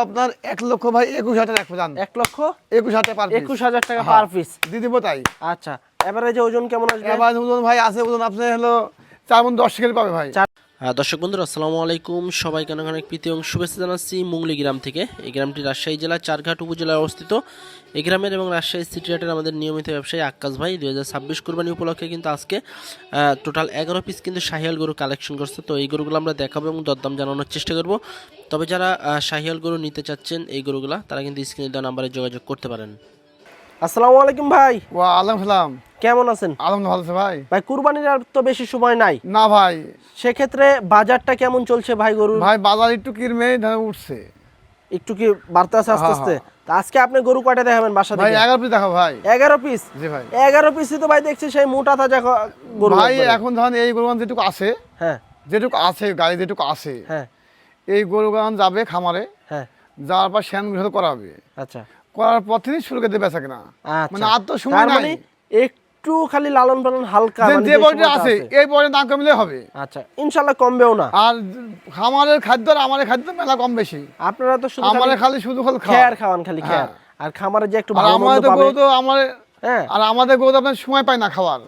আপনার 1,00,000 ভাই 21,000 টাকা রাখবো জান। 1,21,000 পার পিস। 21,000 টাকা পার পিস দিয়ে দিব তাই। আচ্ছা, এভারেজে ওজন কেমন আসবে? এবার ওজন ভাই আছে, ওজন আপনার হলো 4 মণ 10 কেজি পাবে ভাই। দর্শক বন্ধুরা আসসালামু আলাইকুম, সবাইকে অনেক অনেক প্রীতি এবং শুভেচ্ছা জানাচ্ছি মুংলি গ্রাম থেকে। এই গ্রামটি রাজশাহী জেলার চারঘাট উপজেলায় অবস্থিত। এই গ্রামের এবং রাজশাহী সিটি হাটের আমাদের নিয়মিত ব্যবসায়ী আক্কাস ভাই 2026 কুরবানি উপলক্ষে কিন্তু আজকে টোটাল 11 পিস কিন্তু শাহিয়াল গরু কালেকশন করছে। তো এই গরুগুলো আমরা দেখাবো এবং দরদাম জানানোর চেষ্টা করব। তবে যারা শাহিয়াল গরু নিতে চাচ্ছেন এই গরুগুলা, তারা কিন্তু স্ক্রিনে দেওয়া নাম্বারে যোগাযোগ করতে পারেন। আসসালামু আলাইকুম ভাই। ওয়ালাইকুম সালাম। কেমন আছেন? আলহামদুলিল্লাহ ভালো আছে ভাই। ভাই কুরবানির আর তো বেশি সময় নাই না ভাই, সেক্ষেত্রে বাজারটা কেমন চলছে ভাই গরুর? ভাই বাজার একটু কিরমে উঠছে, একটু কি বাড়তে আছে আস্তে আস্তে? তা আজকে আপনি গরু কয়টা দেখাবেন বাসা ভাই থেকে? 11 পিস দেখো ভাই। 11 পিস? জি ভাই। 11 পিসই তো ভাই দেখছি সেই মোটা তাজা গরু ভাই একবারে। এখন ধরেন এই গরুগান যেটুকু আছে, হ্যাঁ গাড়ি যেটুকু আছে, হ্যাঁ এই গরুগান যাবে খামারে, হ্যাঁ। যাওয়ার পর শ্যান গৃহ করাবে, আচ্ছা করার পর থেকে শুরু করে দেবে না। মানে আর তো সময় তার নাই। মানে একটু খালি লালন পালন হালকা, মানে যে যে বড়টা সময়টা আছে এই বড় না কমলে হবে। আচ্ছা ইনশাআল্লাহ কমবেও না। আর খামারের খাদ্য আর আমাদের খাদ্য মেলা কম বেশি। আপনারা তো শুধু আমাদের খালি শুধু খেয়ার খাওয়ান, খালি খেয়ার। আর খামারে যে একটু আর ভালো মন্দ আমাদের পাবে। গরু তো আমাদের, হ্যাঁ। আর আমাদের গরু তো আপনার সময় পায় না খাওয়ার।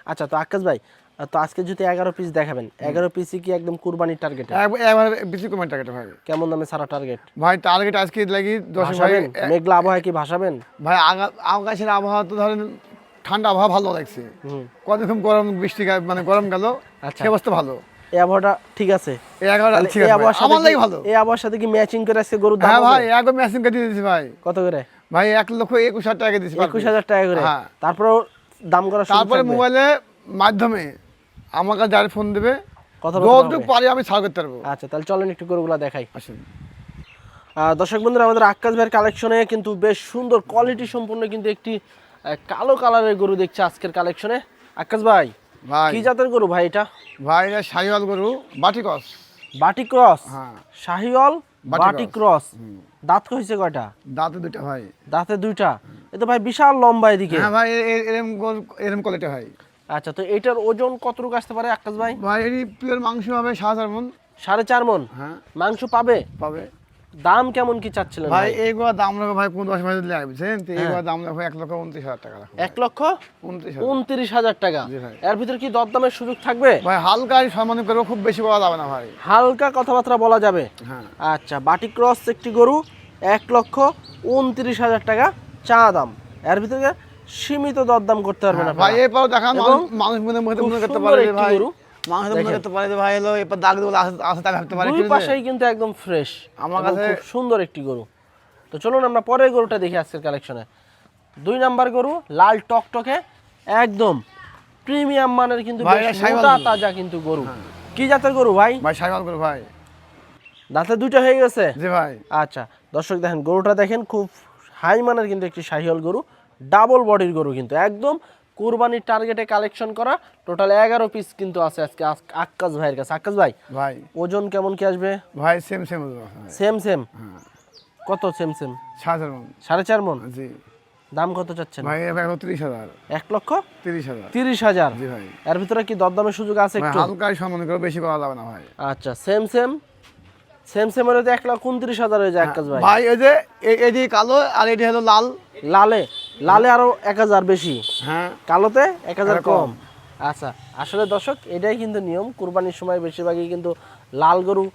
আচ্ছা, তো আক্কাস ভাই, তো আজকে যদি 11 পিস দেখাবেন, 11 পিসই কি একদম কুরবানির টার্গেট? একবার বেশি কমেন্ট টার্গেট ভাই। কেমন দামে সারা টার্গেট? ভাই টার্গেট আজকে লাগি 10 ভাই। ভাসাবেন? মেঘলা আবহাওয়া কি ভাসাবেন? ভাই আকাশের আবহাওয়া তো ধরেন ঠান্ডা আবহাওয়া ভালো লাগছে। কতক্ষণ গরম বৃষ্টি মানে গরম গেল, আচ্ছা। সে অবস্থা ভালো। এই আবহাওয়াটা ঠিক আছে? এই আবহাওয়া ঠিক এই আছে আবহাওয়ার ভাই, সাথে আমার লাগি ভালো। এই আবহাওয়ার সাথে কি ম্যাচিং করে আজকে গরুর দাম হ্যাঁ ভাই, হবে? একবার ম্যাচিং করে দিয়েছি ভাই। কত করে? ভাই 1,21,000 টাকা দিয়েছি। 21,000 টাকা করে? হ্যাঁ। তারপর দাম করা শুরু তারপরে থাকবে? মোবাইলের মাধ্যমে আমার কাছে যারা ফোন দেবে, কথাবার্তা যতটুকু হবে? পারি আমি ছাড় করতে পারবো। আচ্ছা, তাহলে চলেন একটু গরুগুলা দেখাই। আসেন। দর্শক বন্ধুরা, আমাদের আক্কাস ভাইয়ের কালেকশনে কিন্তু বেশ সুন্দর কোয়ালিটি সম্পূর্ণ কিন্তু একটি কালো কালারের গরু দেখছি আজকের কালেকশনে। আক্কাস ভাই, ভাই কি জাতের গরু ভাই এটা? ভাই এটা শাহিওয়াল গরু, বাটি ক্রস। বাটি ক্রস? হ্যাঁ। শাহিওয়াল বাটি বাটি ক্রস। দাঁত কইছে কয়টা? দাঁতে দুটো ভাই। দাঁতে দুইটা? এ তো ভাই বিশাল লম্বা এদিকে। হ্যাঁ ভাই, এরকম কোয়ালিটি ভাই। আচ্ছা, তো এটার ওজন কতটুকু আসতে পারে আক্কাস ভাই? ভাই এর পিওর মাংস হবে 7,000 মণ। 4.5 মণ? হ্যাঁ মাংস পাবে? পাবে। দাম কেমন কি চাচ্ছিলেন ভাই ভাই? এইগুলো দাম রাখো ভাই 15 মাস দিলে বুঝছেন তো, এইগুলো দাম রাখো 1,29,000 টাকা রাখো। 1,29,000 টাকা? জি ভাই। এর ভিতর কি দরদামের সুযোগ থাকবে? ভাই হালকা সম্মান করবো, খুব বেশি বলা যাবে না ভাই। হালকা কথাবার্তা বলা যাবে? হ্যাঁ। আচ্ছা, বাটি ক্রস একটি গরু, 1,29,000 টাকা চা দাম। এর ভিতরে সীমিত দরদাম করতে পারবেন ভাই আপনারা। এরপর দেখান এবং মানুষ মনে খুব করতে সুন্দর পারে যে একটি ভাই, গরু। মানুষ মনে করতে পারে যে ভাই হলো এরপর দাগ দেবো আসে তাকে ভাবতে পারে। দুই পাশেই কিন্তু একদম ফ্রেশ। আমার কাছে খুব সুন্দর একটি গরু। তো চলুন আমরা পরের গরুটা দেখি আজকের কালেকশনে। 2 নাম্বার গরু, লাল টকটকে একদম প্রিমিয়াম মানের কিন্তু ভাই, বেশ এটা শাহিওয়াল মোটা গরু। তাজা কিন্তু গরু। কি জাতের গরু ভাই? ভাই শাহিওয়াল গরু ভাই। দাঁতে দুইটা হয়ে গেছে? জি ভাই। আচ্ছা, দর্শক দেখেন গরুটা দেখেন, খুব হাই মানের কিন্তু একটি শাহিওয়াল গরু, ডাবল বডির গরু কিন্তু একদম কুরবানির টার্গেটে কালেকশন করা। টোটাল 11 পিস কিন্তু আছে আজকে আক্কাস ভাইয়ের কাছে। আক্কাস ভাই, ভাই ওজন কেমন কি আসবে? ভাই সেম সেম সেম? কত সেম সেম? 7,000 মণ। 4.5 মণ? জি। দাম কত চাচ্ছেন? ভাই এবার 30,000। 1,30,000? 30,000। জি ভাই। এর ভিতরে কি দরদামের সুযোগ আছে ভাই একটু? হালকা সম্মান করবো, বেশি বলা যাবে না ভাই। আচ্ছা, সেম সেম এর তো 1,29,000 হয়ে যায় আক্কাস ভাই। ভাই এই যে এটি কালো আর এটি হলো লাল। লালে আরো 1,000 বেশি, হ্যাঁ। কালোতে 1,000 কম। কম। আচ্ছা, আসলে দর্শক এটাই কিন্তু নিয়ম। কুরবানির সময় বেশিরভাগই কিন্তু লাল গরু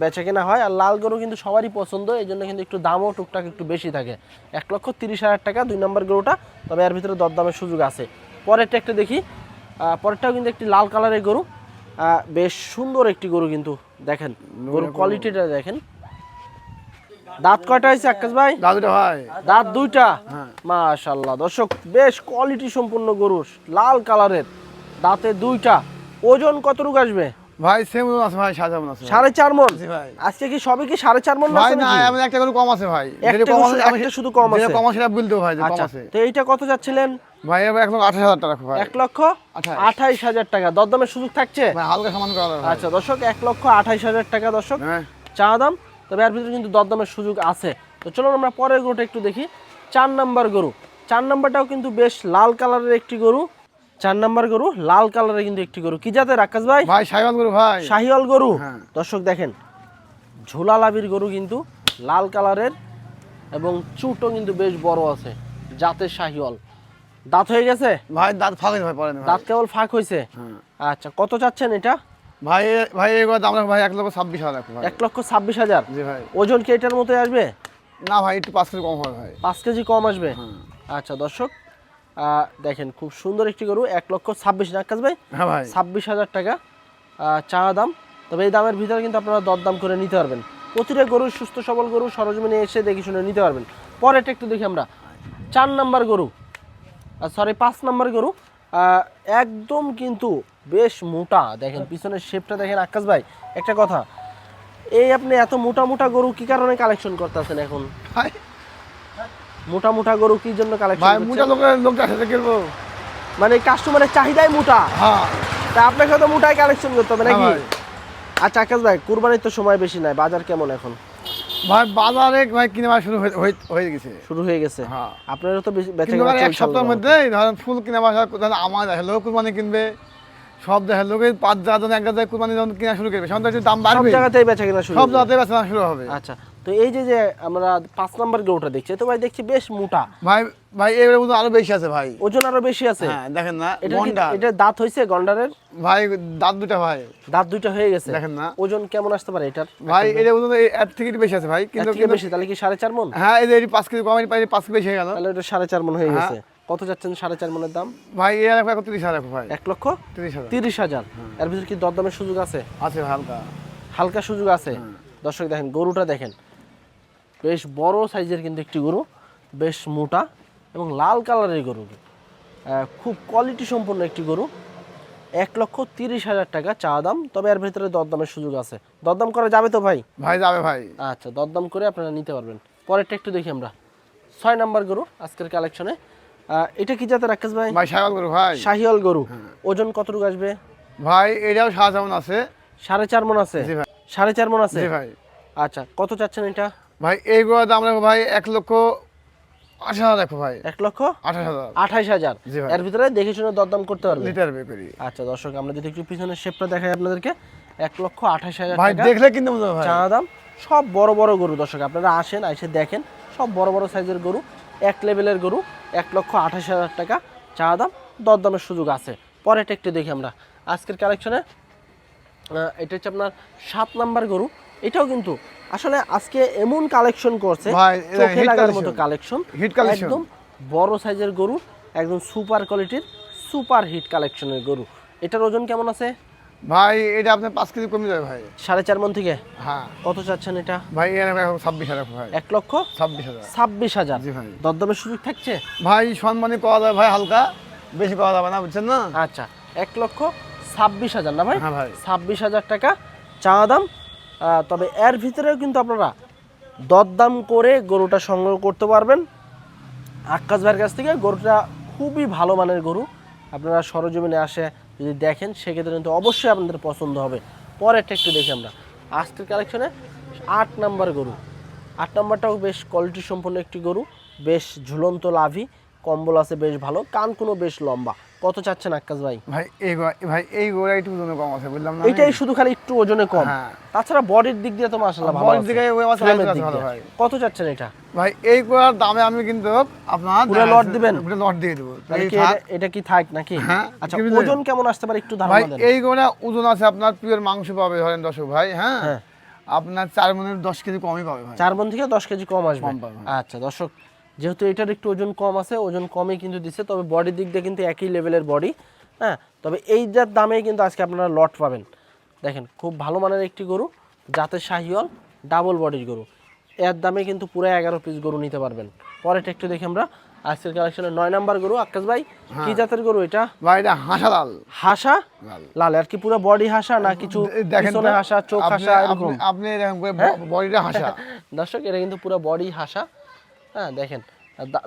বেচা কেনা হয়, আর লাল গরু কিন্তু সবারই পছন্দ, এই জন্য কিন্তু একটু দামও টুকটাক একটু বেশি থাকে। 1,30,000 টাকা 2 নম্বর গরুটা, তবে এর ভিতরে দরদামের সুযোগ আছে। পরেরটা একটা দেখি। পরেরটাও কিন্তু একটি লাল কালারের গরু, বেশ সুন্দর একটি গরু কিন্তু দেখেন, গরুর কোয়ালিটিটা দেখেন। দাঁত কয়টা হয়েছে আক্কাস ভাই? দাদুটা ভাই। দাঁত দুইটা? হ্যাঁ। মাশাআল্লাহ দর্শক, বেশ কোয়ালিটি সম্পূর্ণ গরু, লাল কালারের, দাঁতে দুইটা। ওজন কতটুকু আসবে ভাই সেম আছে ভাই, 7,000 মণ আছে। 4.5 মণ? জি ভাই। আজকে কি সবই কি 4.5 মণ ভাই আছে না, নাকি? আমি একটা গরু কম আছে ভাই। একটা যেটা কম আছে একটা শুধু কম আছে? যেটা কম আছে সেটা বলতে ভাই যে কম আচ্ছা, আছে। তো এইটা কত যাচ্ছিলেন? ভাই এবার 1,28,000 টাকা রাখো ভাই। 1,28,000 টাকা। দরদামের সুযোগ থাকছে? ভাই হালকা সম্মান করা যাবে ভাই। আচ্ছা দর্শক, 1,28,000 টাকা দর্শক হ্যাঁ। চা দাম, তবে এর ভিতরে কিন্তু দরদামের সুযোগ আছে। তো চলুন আমরা পরের গরুটা একটু দেখি। 4 নাম্বার গরু। 4 নাম্বারটাও কিন্তু বেশ লাল কালারের একটি গরু। 4 নাম্বার গরু লাল কালারের কিন্তু একটি গরু। কি জাতের আক্কাস ভাই? ভাই শাহিওয়াল গরু ভাই। শাহিওয়াল গরু। হ্যাঁ। দর্শক দেখেন, ঝোলা লাভির গরু কিন্তু লাল কালারের এবং চুটও কিন্তু বেশ বড় আছে, জাতের শাহিওয়াল। দাঁত হয়ে গেছে? ভাই দাঁত ফাঁকে ভাই পড়েনি ভাই। দাঁত কেবল ফাঁক হয়েছে। হ্যাঁ। আচ্ছা, কত চাচ্ছেন এটা? ভাই ভাই এগুলো দাম রাখো ভাই 1,26,000 রাখো ভাই। 1,26,000। জি ভাই। ওজন কি এটার মতোই আসবে? না ভাই একটু 5 কেজি কম হবে ভাই। 5 কেজি কম আসবে। হ্যাঁ। আচ্ছা দর্শক, দেখেন খুব সুন্দর একটি গরু, 1,26,000 আক্কাস ভাই, হ্যাঁ ভাই। 26,000 টাকা চাওয়া দাম। তবে এই দামের ভিতরে কিন্তু আপনারা দরদাম করে নিতে পারবেন। প্রতিটা গরু সুস্থ সবল গরু, সরজমিনে এসে দেখে শুনে নিতে পারবেন। পরেরটা একটু দেখি আমরা, 4 নাম্বার গরু, সরি 5 নাম্বার গরু। একদম কিন্তু বেশ মোটা, দেখেন পিছনের শেপটা দেখেন আক্কাস ভাই। একটা কথা, এই আপনি এত মোটা মোটা গরু কি কারণে কালেকশন করতেছেন এখন? ভাই মোটা মোটা গরু কি জন্য কালেকশন ভাই করছেন? মোটা লোকটা সাথে কিনবো। মানে কাস্টমারের চাহিদাই মোটা, হ্যাঁ। তা আপনাকে তো মোটাই কালেকশন করতে হবে নাকি? হ্যাঁ ভাই। আচ্ছা আকাশ ভাই, কুরবানির তো সময় বেশি নাই, বাজার কেমন এখন? ভাই বাজারে ভাই কিনা শুরু হয়ে গেছে। শুরু হয়ে গেছে। হ্যাঁ। আপনারও তো বেচা কিন্তু ভাই কেনা এক চলছে সপ্তাহের আল্লাহর মধ্যে ধরেন ফুল কিনা বাসা আমার দেখে লোক কুরবানি কিনবে, সব দেখে লোকের 5,000 জন 1,000 কুরবানি যখন কিনা শুরু করবে সন্ধ্যা দাম মতো। সব বাড়বে, জায়গাতেই বেচা কেনা শুরু সব হয়ে জায়গাতে বেচা শুরু হবে। গেছে। আচ্ছা, তো এই যে আমরা 5 নাম্বার গরুটা দেখছি, তো ভাই দেখছি বেশ মোটা, ভাই ভাই এর মধ্যে আরো বেশি আছে ভাই। ওজন আরো বেশি আছে। হ্যাঁ দেখেন না এটা গন্ডার। এটা দাঁত হইছে গন্ডারের? ভাই দাঁত দুটা ভাই। দাঁত দুইটা হয়ে গেছে। দেখেন না ওজন কেমন আসতে পারে এটার? ভাই এর মধ্যে এর থেকে একটু বেশি আছে ভাই, এর কিন্তু থেকে বেশি, তাহলে কি 4.5 মণ? হ্যাঁ এই যে 5 কেজি কম, 5 কেজি বেশি হয়ে গেল। তাহলে ওটা 4.5 মণ হয়ে হ্যাঁ। গেছে। কত যাচ্ছেন 4.5 মণের দাম? ভাই এর রাখো 31,000 রাখো ভাই। 1,30,000। 30,000 এর ভিতরে কি দরদামের সুযোগ আছে? আছে হালকা। হালকা সুযোগ আছে। দর্শক দেখেন গরুটা দেখেন, বেশ বড় সাইজের কিন্তু একটি গরু, বেশ মোটা এবং লাল কালারের গরু, খুব কোয়ালিটি সম্পন্ন একটি গরু। 1,30,000 টাকা চাওয়া দাম। তবে এর ভিতরে দরদামের সুযোগ আছে। দরদাম করা যাবে তো ভাই? ভাই যাবে ভাই। আচ্ছা, দরদাম করে আপনারা নিতে পারবেন। পরেরটা একটু দেখি আমরা, 6 নাম্বার গরু আজকের কালেকশনে। এটা কি জাতের আকাশ ভাই? ভাই শাহিওয়াল গরু ভাই। শাহিওয়াল গরু। ওজন কতটুকু আসবে? ভাই এটাও 7,000 আছে। 4.5 মণ আছে। জি ভাই। 4.5 মণ আছে। জি ভাই। আচ্ছা, কত চাচ্ছেন এটা? ভাই এই গরুর দাম রাখো ভাই 1,28,000 রাখো ভাই। 1,28,000। 28,000 জি ভাই। এর ভিতরে দেখে শুনে দরদাম করতে পারবেন। লিটার বে করি। আচ্ছা দর্শক, আমরা যদি একটু পিছনের শেপটা দেখাই আপনাদেরকে, 1,28,000 ভাই টাকা দেখলে কিনতে মতো ভাই। চাওয়া দাম। সব বড় বড় গরু দর্শক, আপনারা আসেন, এসে দেখেন, সব বড় বড় সাইজের গরু, এক লেভেলের গরু। 1,28,000 টাকা চাওয়া দাম, দরদামের সুযোগ আছে। পরেরটা একটু দেখি আমরা আজকের কালেকশনে। এটা হচ্ছে আপনার 7 নাম্বার গরু। এটাও কিন্তু আসলে আজকে এমন কালেকশন করছে, ভাই, এটা চোখে hit লাগার collection। মতো কালেকশন। Hit collection। একদম বড় সাইজের গরু, একদম সুপার কোয়ালিটির, সুপার হিট কালেকশনের গরু। এটার ওজন কেমন আছে? ভাই এটা আপনার 5 কেজি কমে যাবে ভাই। 4.5 মণ থেকে। হ্যাঁ কত চাচ্ছেন এটা? ভাই এর রাখো 26,000 রাখো ভাই। 1,26,000। 26,000 জি ভাই। দরদামের সুযোগ থাকছে? ভাই সম্মানী পাওয়া যাবে ভাই, হালকা বেশি পাওয়া যাবে না, বুঝছেন না? আচ্ছা, 1,26,000 না ভাই? হ্যাঁ ভাই। 26,000 টাকা চাওয়া দাম। তবে এর ভিতরেও কিন্তু আপনারা দরদাম করে গরুটা সংগ্রহ করতে পারবেন আক্কাস ভাইয়ের কাছ থেকে। গরুটা খুবই ভালো মানের গরু, আপনারা সরজমিনে আসে যদি দেখেন সেক্ষেত্রে কিন্তু অবশ্যই আপনাদের পছন্দ হবে। পরেরটা একটু দেখি আমরা আজকের কালেকশনে, 8 নাম্বার গরু। 8 নাম্বারটাও বেশ কোয়ালিটি সম্পন্ন একটি গরু, বেশ ঝুলন্ত লাভি, কম্বল আছে বেশ ভালো, কানকুনো বেশ লম্বা। কত চাচ্ছেন আক্কাস ভাই? ভাই এই গোড়া একটু ওজনে কম আছে, বুঝলাম না? এটাই শুধু খালি একটু ওজনে কম। হ্যাঁ। তাছাড়া বডির দিক দিয়ে তো মাশাআল্লাহ ভালো বডির আছে। দিকে ওই আমার ফ্রেমের size আছে দিক ভালো দিয়ে। ভাই। কত চাচ্ছেন এটা? ভাই এই গোড়ার দামে আমি কিন্তু আপনার পুরো লট দিবেন? পুরো লট দিয়ে দেবো। তাহলে এই কি থাক। এটা কি থাক নাকি? হ্যাঁ, আচ্ছা, কি বুঝলেন? ওজন কেমন আসতে পারে একটু ভাই ধারণা দেন। এই গোড়া ওজন আছে আপনার পিওর মাংস পাবে ধরেন দর্শক ভাই। হ্যাঁ হ্যাঁ। আপনার 4 মণের 10 কেজি কমই পাবে ভাই। 4 মণ থেকে 10 কেজি কম আসবে। কম পাবে। আচ্ছা দর্শক, যেহেতু এটার একটু ওজন কম আছে, ওজন কমই কিন্তু দিচ্ছে, তবে বডির দিক দিয়ে কিন্তু একই লেভেলের বডি। হ্যাঁ, তবে এইটার দামে কিন্তু আজকে আপনারা লট পাবেন। দেখেন খুব ভালো মানের একটি গরু, জাতের শাহিওয়াল, ডাবল বডির গরু। এর দামে কিন্তু পুরো 11 পিস গরু নিতে পারবেন। পরেরটা একটু দেখি আমরা আজকের কালেকশনে 9 নাম্বার গরু। আক্কাস ভাই কি জাতের গরু এটা? ভাই এটা হাসা লাল। হাসা লাল। লাল। আর কি পুরো বডি হাসা না কিছু দেখেন পিছনে তো, হাসা, চোখ হাসা এরকম? আপনি দেখেন বডিটা হাসা। দর্শক, এটা কিন্তু পুরো বডি হাসা। হ্যাঁ দেখেন,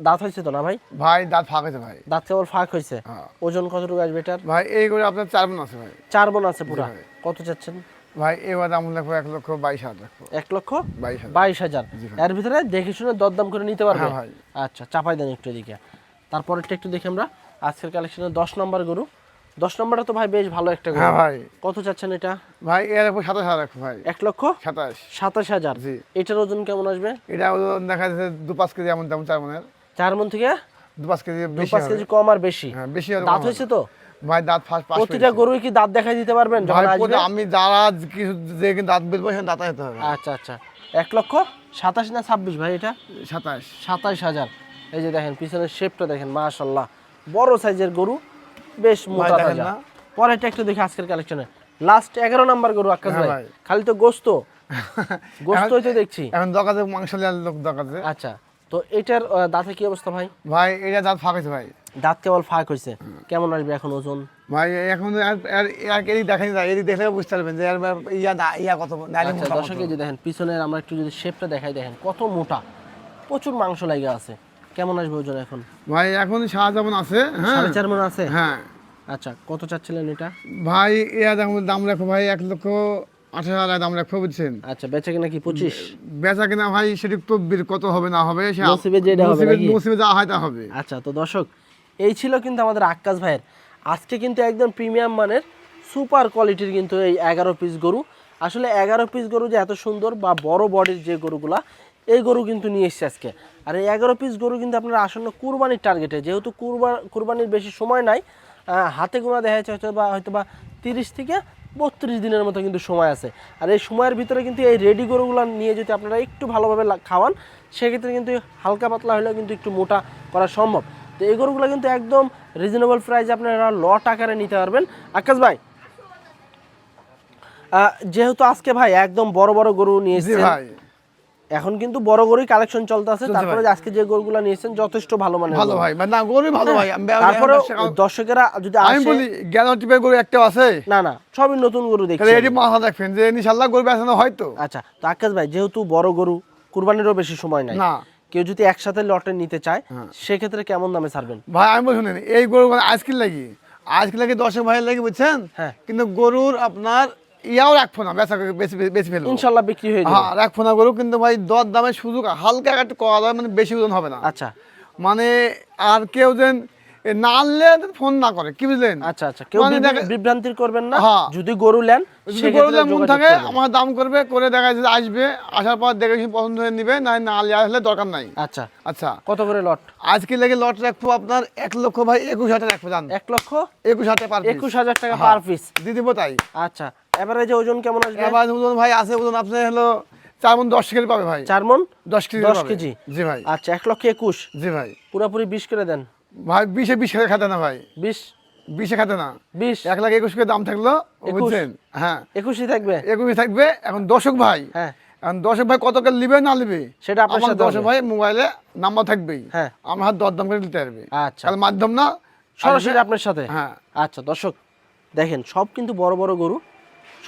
দাঁত হয়েছে তো না ভাই? ভাই দাঁত ফাঁক আছে ভাই। দাঁত কেবল ফাঁক হয়েছে। হ্যাঁ। ওজন কতটুকু আসবে এটার? ভাই এই করে আপনার 4 মণ আছে ভাই। 4 মণ আছে পুরো। ভাই। কত চাচ্ছেন? ভাই এবার দাম রাখবো 1,22,000 রাখবো। 1,22,000। 22,000 এর ভিতরে দেখে শুনে দরদাম করে নিতে পারবে? হ্যাঁ ভাই। আচ্ছা, চাপাই দেন একটু এদিকে। তারপরেরটা একটু দেখি আমরা আজকের কালেকশনে 10 নম্বর গরু। 10 নম্বরটা তো ভাই বেশ ভালো একটা গরু। হ্যাঁ ভাই। কত চাচ্ছেন এটা? ভাই এর উপর 27,000 রাখো ভাই। 1,27,000 27,000 জি। এটার ওজন কেমন আসবে? এটা ওজন দেখা যাচ্ছে 2-5 কেজি এমন তেমন 4 মনের। 4 মন থেকে 2-5 কেজি বেশি 5 হবে। কেজি কম আর বেশি। হ্যাঁ বেশি হবে। দাঁত হয়েছে তো? ভাই দাঁত ফার্স্ট পাস প্রতিটা গরুই কি দাঁত দেখাই দিতে পারবেন যখন ভাই আসবে? আমি যারা কিছু যে কিন্তু দাঁত বেরবো সেখানে দাঁত হতে হবে। আচ্ছা আচ্ছা, 1,27,000 না 26 ভাই এটা? 27। 27,000। এই যে দেখেন পিছনের শেপটা দেখেন, মাশাআল্লাহ বড় সাইজের গরু, বেশ মোটা দেখেন তাজা। না? পরেরটা একটু দেখি আজকের কালেকশনে। লাস্ট 11 নাম্বার গরু আক্কাস হ্যাঁ ভাই। ভাই। খালি তো গোস্তই তো দেখছি। এখন দোকানে মাংস নেওয়ার লোক দোকানে। আচ্ছা, তো এটার দাঁতে কি অবস্থা ভাই? ভাই এটা দাঁত ফাঁক হয়েছে ভাই। দাঁত কেবল ফাঁক হয়েছে। কেমন আসবে এখন ওজন? ভাই এখন এদিক দেখেন না, এদিক দেখলে বুঝতে পারবেন যে এর ইয়া কত নাইলে আচ্ছা মোটা দর্শক, কত। এই যে দেখেন পিছনের আমরা একটু যদি শেপটা দেখাই, দেখেন কত মোটা, প্রচুর মাংস লাগা আছে। কেমন আসবে ওজন এখন? ভাই এখন শাহজামান আছে, হ্যাঁ 4.5 মণ আছে। হ্যাঁ আচ্ছা, কত চাচ্ছিলেন এটা? ভাই এর দাম রাখো ভাই 1,28,000 দাম রাখো বুঝছেন। আচ্ছা, বেচে কিনা কি 25? বেচা কিনা ভাই সেটি তদবির কত হবে না হবে সে নসিবে যেটা হবে নাকি? নসিবে যা হয় তা হবে। আচ্ছা, তো দর্শক এই ছিল কিন্তু আমাদের আক্কাস ভাইয়ের আজকে কিন্তু একদম প্রিমিয়াম মানের সুপার কোয়ালিটির কিন্তু এই 11 পিস গরু। আসলে 11 পিস গরু যে এত সুন্দর বা বড় বডির যে গরুগুলা, এই গরু কিন্তু নিয়ে এসছে আজকে। আর এই 11 পিস গরু কিন্তু আপনারা আসন্ন কুরবানির টার্গেটে, যেহেতু কুরবানির বেশি সময় নাই, হাতে গোনা দেখা যাচ্ছে হয়তো বা 30 থেকে 32 দিনের মতো কিন্তু সময় আছে। আর এই সময়ের ভিতরে কিন্তু এই রেডি গরুগুলো নিয়ে যদি আপনারা একটু ভালোভাবে খাওয়ান, সেক্ষেত্রে কিন্তু হালকা পাতলা হলেও কিন্তু একটু মোটা করা সম্ভব। তো এই গরুগুলো কিন্তু একদম রিজনেবল প্রাইসে আপনারা লট আকারে নিতে পারবেন। আকাশ ভাই, যেহেতু আজকে ভাই একদম বড় বড় গরু নিয়ে জি এসেছেন, ভাই এখন কিন্তু বড় গরুই কালেকশন চলতে আছে, চলছে তারপরে ভাই। যে আজকে যে গরুগুলো নিয়েছেন যথেষ্ট ভালো মানের ভালো গরু। ভাই মানে না গরু ভালো ভাই। তারপরে দর্শকেরা যদি আমি আসে, বলি গ্যারান্টি টিপের গরু একটা আছে, না না সবই নতুন গরু তাহলে দেখছি এটি মাথা রাখবেন যে ইনশাআল্লাহ গরু বেচানো হয়তো। আচ্ছা, তো আকাশ ভাই যেহেতু বড় গরু, কুরবানিরও বেশি সময় নাই, না কেউ যদি একসাথে লটে নিতে চায় সেক্ষেত্রে কেমন দামে ছাড়বেন? ভাই আমি বলি শুনেন, এই গরু আজকে লাগি 10 ভাইয়ের লাগি বুঝছেন, হ্যাঁ। কিন্তু গরুর আপনার ইয়াও রাখবো না, বেশি ফেলবো ইনশাল্লাহ বিক্রি হয়ে যাবে। হ্যাঁ রাখবো না গরু, কিন্তু ভাই দর দামের সুযোগ হালকা একটু করা যায়, মানে বেশি ওজন হবে না। আচ্ছা মানে আর কেউ যেন না আনলে ফোন না করে, কি বুঝলেন? আচ্ছা আচ্ছা, কেউ মানে বিভ্রান্তির করবেন না। হ্যাঁ। যদি গরু নেন যদি সেক্ষেত্রে গরুদের মন যোগাযোগ থাকে করবেন। আমার দাম করবে, করে দেখা যাচ্ছে আসবে, আসার পর দেখে শুনে পছন্দ হয়ে নিবে, না না আসলে দরকার নাই। আচ্ছা, আচ্ছা কত করে লট? আজকে লেগে লট রাখবো আপনার 1 লক্ষ ভাই 21,000 রাখবো, জান 1,21,000 পার পিস। 21,000 টাকা পার পিস। দিয়ে দিব তাই। আচ্ছা, এবারে যে ওজন কেমন আসবে? এবার ওজন ভাই আছে, ওজন আপনার হলো 4 মণ 10 কেজি পাবে ভাই। 4 মণ 10 কেজি 10 পাবে। কেজি। জি ভাই। আচ্ছা, 1,21,000 জি ভাই। পুরোপুরি 20 করে দেন। ভাই 20 করে খাতে না ভাই, 20 খাতে না, 20 1,21,000 করে দাম থাকলো, 21 বুঝছেন? হ্যাঁ 21 থাকবে। 21 থাকবে। এখন দর্শক ভাই, হ্যাঁ, এখন দর্শক ভাই কত করে নিবে না নিবে সেটা আপনার আমার সাথে দর্শক হবে। ভাই মোবাইলে নাম্বার থাকবেই, হ্যাঁ। আমার হাত দরদাম করে দিতে পারবে। আচ্ছা, কাল মাধ্যম না, সরাসরি আপনার সাথে। হ্যাঁ। আচ্ছা দর্শক দেখেন, সব কিন্তু বড় বড় গরু,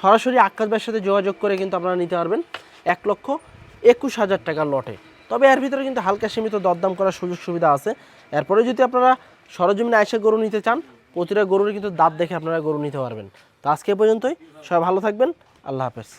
সরাসরি আক্কাস ভাইয়ের সাথে যোগাযোগ করে কিন্তু আপনারা নিতে পারবেন 1,21,000 টাকার লটে। তবে এর ভিতরে কিন্তু হালকা সীমিত দরদাম করার সুযোগ সুবিধা আছে। এরপরে যদি আপনারা সরজমিনে এসে গরু নিতে চান, প্রতিটা গরুর কিন্তু দাঁত দেখে আপনারা গরু নিতে পারবেন। তো আজকে পর্যন্তই, সবাই ভালো থাকবেন, আল্লাহ হাফেজ।